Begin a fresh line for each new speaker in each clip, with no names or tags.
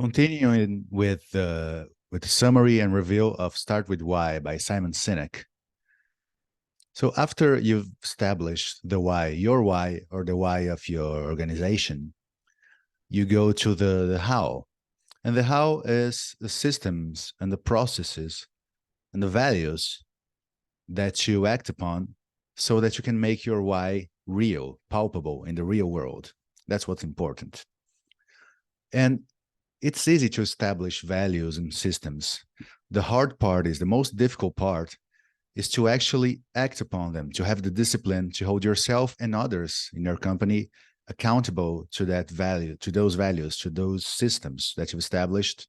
Continuing with the summary and review of Start with Why by Simon Sinek. So after you've established the why, your why or the why of your organization, you go to the how. And the how is the systems and the processes and the values that you act upon so that you can make your why real, palpable in the real world. That's what's important. And it's easy to establish values and systems. The hard part is the most difficult part is to actually act upon them, to have the discipline to hold yourself and others in your company accountable to that value, to those values, to those systems that you've established,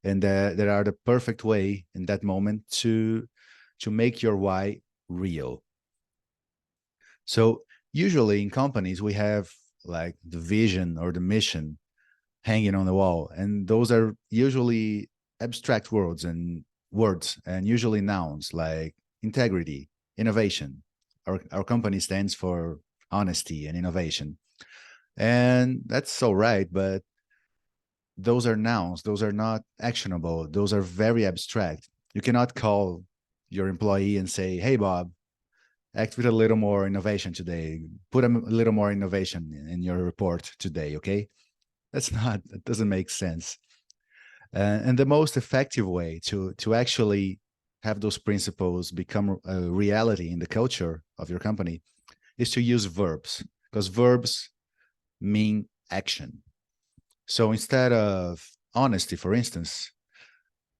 and that are the perfect way in that moment to make your why real. So usually in companies we have like the vision or the mission hanging on the wall, and those are usually abstract words and usually nouns like integrity, innovation. Our company stands for honesty and innovation, and that's all right, but those are nouns, those are not actionable, those are very abstract. You cannot call your employee and say, hey Bob, act with a little more innovation today, put a little more innovation in your report today, okay? That doesn't make sense. And the most effective way to actually have those principles become a reality in the culture of your company is to use verbs, because verbs mean action. So instead of honesty, for instance,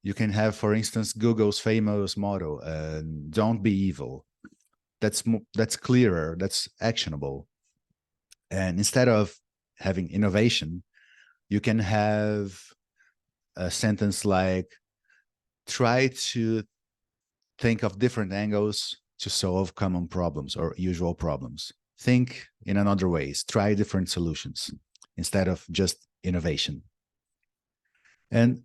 you can have, for instance, Google's famous motto, don't be evil. That's clearer, that's actionable. And instead of having innovation, you can have a sentence like, try to think of different angles to solve common problems or usual problems. Think in another ways, try different solutions instead of just innovation. And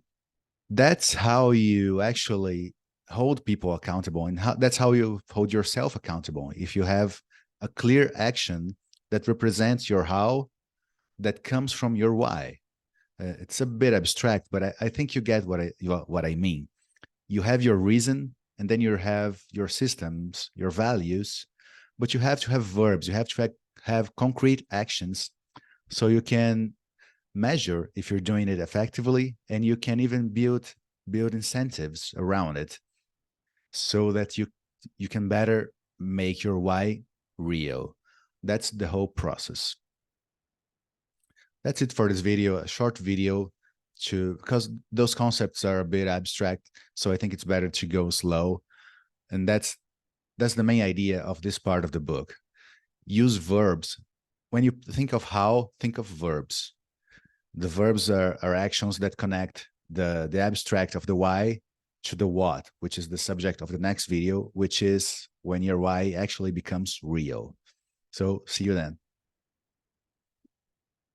that's how you actually hold people accountable, and that's how you hold yourself accountable. If you have a clear action that represents your how, that comes from your why. It's a bit abstract, but I think you get what I mean. You have your reason, and then you have your systems, your values, but you have to have verbs. You have to have concrete actions so you can measure if you're doing it effectively, and you can even build incentives around it so that you can better make your why real. That's the whole process. That's it for this video, a short video, because those concepts are a bit abstract, so I think it's better to go slow. And that's the main idea of this part of the book. Use verbs. When you think of how, think of verbs. The verbs are actions that connect the abstract of the why to the what, which is the subject of the next video, which is when your why actually becomes real. So see you then.